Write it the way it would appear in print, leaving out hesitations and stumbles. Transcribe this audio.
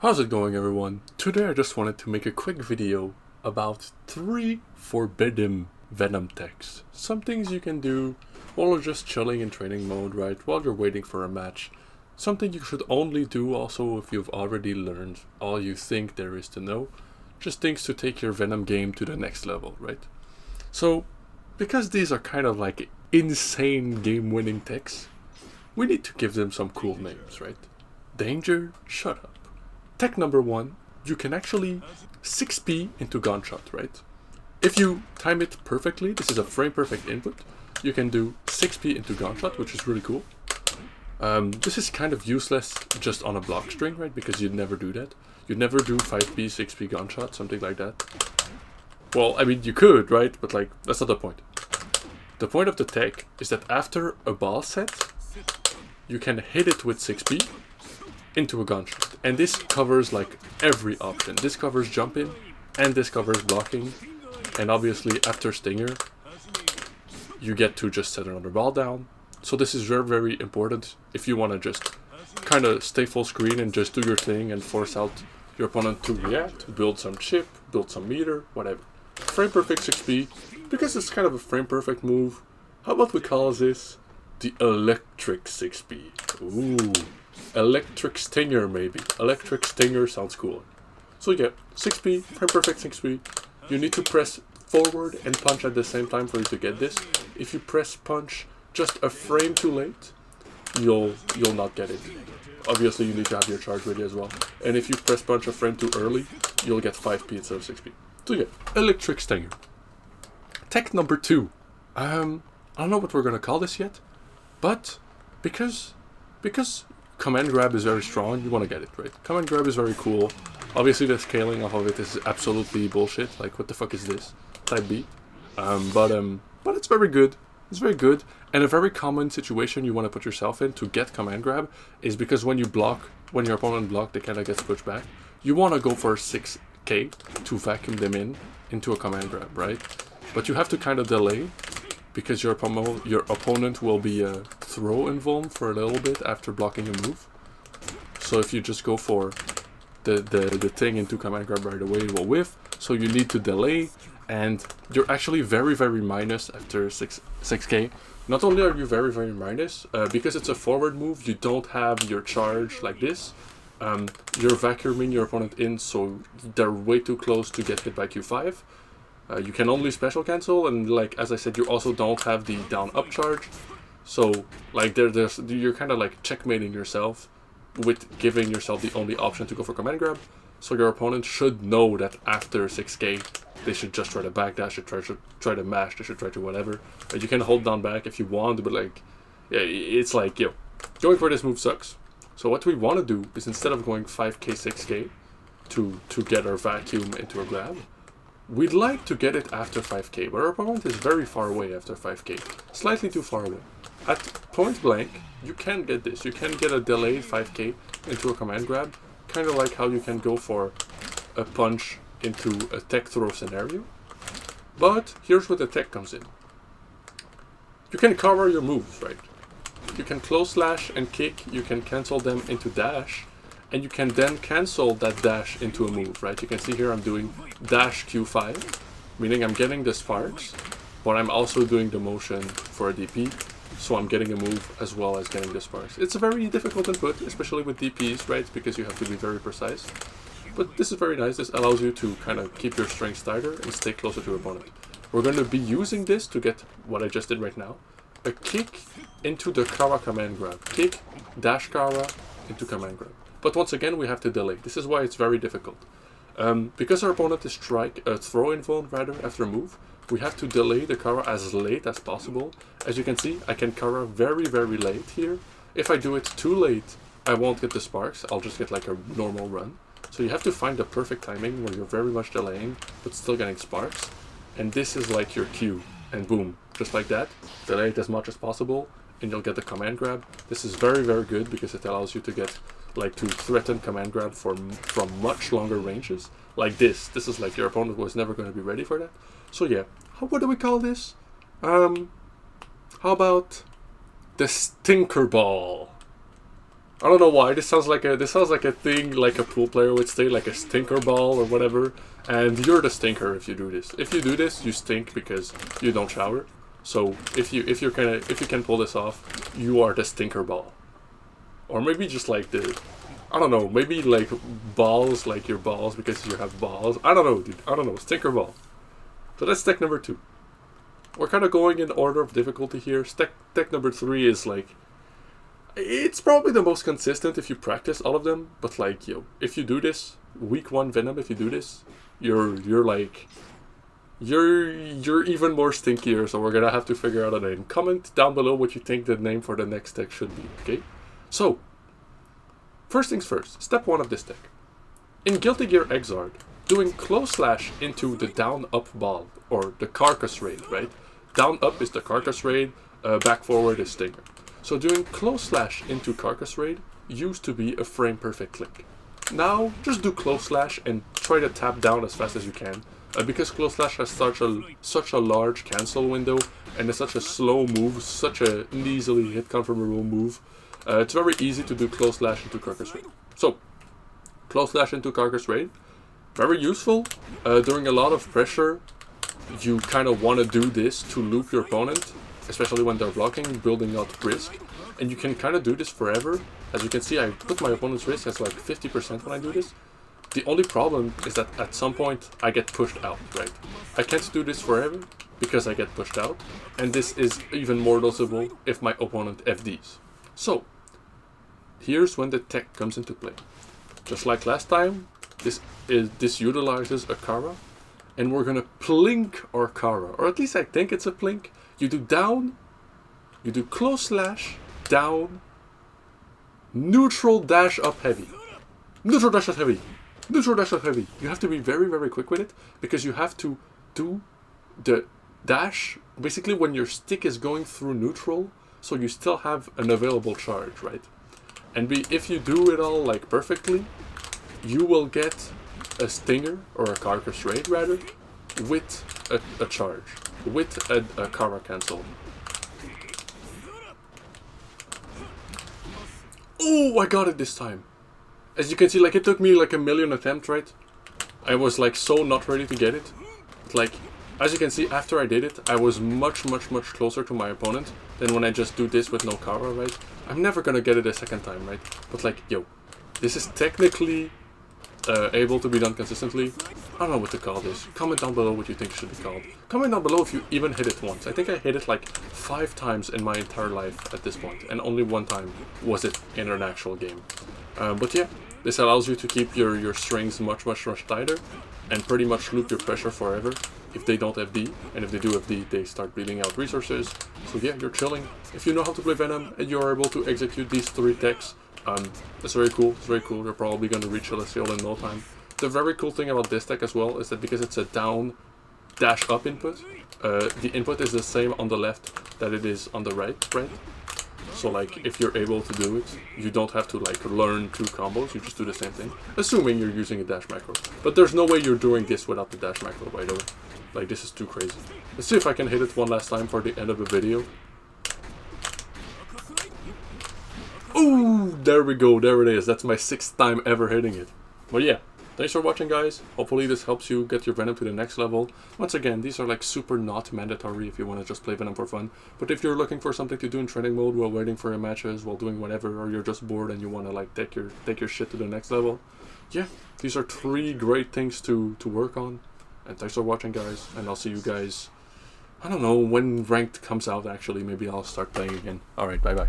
How's it going, everyone? Today I just wanted to make a quick video about 3 forbidden Venom techs. Some things you can do while you're just chilling in training mode, right? While you're waiting for a match. Something you should only do also if you've already learned all you think there is to know. Just things to take your Venom game to the next level, right? So, because these are kind of like insane game-winning techs, we need to give them some cool names, right? Danger, shut up. Tech number 1, you can actually 6p into gunshot, right? If you time it perfectly, this is a frame perfect input, you can do 6p into gunshot, which is really cool. This is kind of useless just on a block string, right? Because you'd never do that. You'd never do 5p, 6p gunshot, something like that. Well, I mean, you could, right? But like, that's not the point. The point of the tech is that after a ball set, you can hit it with 6p into a gunshot. And this covers like every option. This covers jumping, and this covers blocking. And obviously after Stinger, you get to just set another ball down. So this is very, very important if you want to just kind of stay full screen and just do your thing and force out your opponent to react, build some chip, build some meter, whatever. Frame perfect 6p, because it's kind of a frame perfect move. How about we call this the electric 6p? Ooh. Electric Stinger, maybe. Electric Stinger sounds cooler. So yeah, 6p, frame perfect 6p. You need to press forward and punch at the same time for you to get this. If you press punch just a frame too late, you'll not get it. Obviously you need to have your charge ready as well. And if you press punch a frame too early, you'll get 5p instead of 6p. So yeah, electric Stinger. Tech number 2. I don't know what we're gonna call this yet, but because command grab is very strong, you want to get it, right? Command grab is very cool. Obviously the scaling off of it is absolutely bullshit. Like, what the fuck is this? Type B. But it's very good. It's very good. And a very common situation you want to put yourself in to get command grab is because when you block, when your opponent block, they kind of get pushed back. You want to go for 6k to vacuum them into a command grab, right? But you have to kind of delay, because your opponent will be throw invuln for a little bit after blocking a move. So if you just go for the thing into command grab right away, it will whiff. So you need to delay, and you're actually very, very minus after 6k. Not only are you very, very minus, because it's a forward move, you don't have your charge like this. You're vacuuming your opponent in, so they're way too close to get hit by Q5. You can only special cancel, and like as I said, you also don't have the down up charge. So like you're kind of like checkmating yourself with giving yourself the only option to go for command grab. So your opponent should know that after 6k, they should just try to backdash, try to mash, they should try to whatever. But you can hold down back if you want, but like, yeah, it's like, yo, going for this move sucks. So what we want to do is, instead of going 5k, 6k to get our vacuum into a grab, we'd like to get it after 5k, but our opponent is very far away after 5k. Slightly too far away. At point blank, you can get this. You can get a delayed 5k into a command grab, kind of like how you can go for a punch into a tech throw scenario. But here's where the tech comes in. You can cover your moves, right? You can close slash and kick, you can cancel them into dash, and you can then cancel that dash into a move, right? You can see here I'm doing dash Q5, meaning I'm getting the sparks, but I'm also doing the motion for a DP, so I'm getting a move as well as getting the sparks. It's a very difficult input, especially with DPs, right? Because you have to be very precise. But this is very nice. This allows you to kind of keep your strength tighter and stay closer to your opponent. We're going to be using this to get what I just did right now. A kick into the Kara command grab. Kick, dash Kara into command grab. But once again, we have to delay. This is why it's very difficult. Because our opponent is throw invuln rather after a move, we have to delay the Kara as late as possible. As you can see, I can Kara very, very late here. If I do it too late, I won't get the sparks. I'll just get like a normal run. So you have to find the perfect timing where you're very much delaying, but still getting sparks. And this is like your cue. And boom, just like that. Delay it as much as possible, and you'll get the command grab. This is very, very good because it allows you to get like to threaten command grab from much longer ranges. Like this. This is like your opponent was never going to be ready for that. So yeah, what do we call this? How about the Stinker Ball? I don't know why. This sounds like a thing like a pool player would say, like a stinker ball or whatever. And you're the stinker if you do this. If you do this, you stink because you don't shower. So if you can pull this off, you are the stinker ball. Or maybe just like I don't know, maybe like balls, like your balls because you have balls. I don't know, dude. I don't know. Stinker ball. So that's tech number 2. We're kind of going in order of difficulty here. Tech number 3 is like, it's probably the most consistent if you practice all of them. But like, yo, if you do this, week 1 Venom, if you do this, you're even more stinkier. So we're gonna have to figure out a name. Comment down below what you think the name for the next tech should be. Okay. So, first things first, step 1 of this deck. In Guilty Gear Exard, doing close slash into the down-up ball, or the Carcass Raid, right? Down-up is the Carcass Raid, back-forward is Stinger. So doing close slash into Carcass Raid used to be a frame-perfect click. Now, just do close slash and try to tap down as fast as you can, because close slash has such a large cancel window, and it's such a slow move, such an easily hit confirmable move. It's very easy to do close slash into Carcass Raid. So, close slash into Carcass Raid, very useful. During a lot of pressure, you kind of want to do this to loop your opponent, especially when they're blocking, building out risk. And you can kind of do this forever. As you can see, I put my opponent's risk as like 50% when I do this. The only problem is that at some point I get pushed out, right? I can't do this forever because I get pushed out. And this is even more noticeable if my opponent FDs. So, here's when the tech comes into play. Just like last time, this utilizes a Kara, and we're gonna plink our Kara, or at least I think it's a plink. You do down, you do close slash, down, neutral dash up heavy, neutral dash up heavy, neutral dash up heavy. You have to be very, very quick with it, because you have to do the dash basically when your stick is going through neutral, so you still have an available charge, right? And if you do it all like perfectly, you will get a Stinger, or a Carcass Raid rather, with a charge, with a Kara cancel. Oh, I got it this time. As you can see, like, it took me like a million attempts, right? I was like so not ready to get it. But like, as you can see, after I did it, I was much closer to my opponent than when I just do this with no Kara, right? I'm never gonna get it a second time, right? But like, yo, this is technically able to be done consistently. I don't know what to call this. Comment down below what you think it should be called. Comment down below if you even hit it once. I think I hit it like 5 times in my entire life at this point, and only 1 time was it in an actual game. But yeah, this allows you to keep your strings much tighter, and pretty much loop your pressure forever if they don't FD, and if they do FD, they start bleeding out resources. So yeah, you're chilling. If you know how to play Venom and you're able to execute these 3 techs, that's very cool. It's very cool. You're probably going to reach Celestial in no time. The very cool thing about this tech as well is that because it's a down dash up input, the input is the same on the left that it is on the right? So like, if you're able to do it, you don't have to like learn 2 combos, you just do the same thing. Assuming you're using a dash macro. But there's no way you're doing this without the dash macro, by the way. Like, this is too crazy. Let's see if I can hit it one last time for the end of the video. Ooh, there we go, there it is. That's my 6th time ever hitting it. But yeah, thanks for watching, guys. Hopefully this helps you get your Venom to the next level. Once again, these are like super not mandatory if you want to just play Venom for fun. But if you're looking for something to do in training mode while waiting for your matches, while doing whatever, or you're just bored and you want to like take your shit to the next level, yeah, these are 3 great things to work on. And thanks for watching, guys, and I'll see you guys, I don't know, when Ranked comes out actually. Maybe I'll start playing again. Alright, bye bye.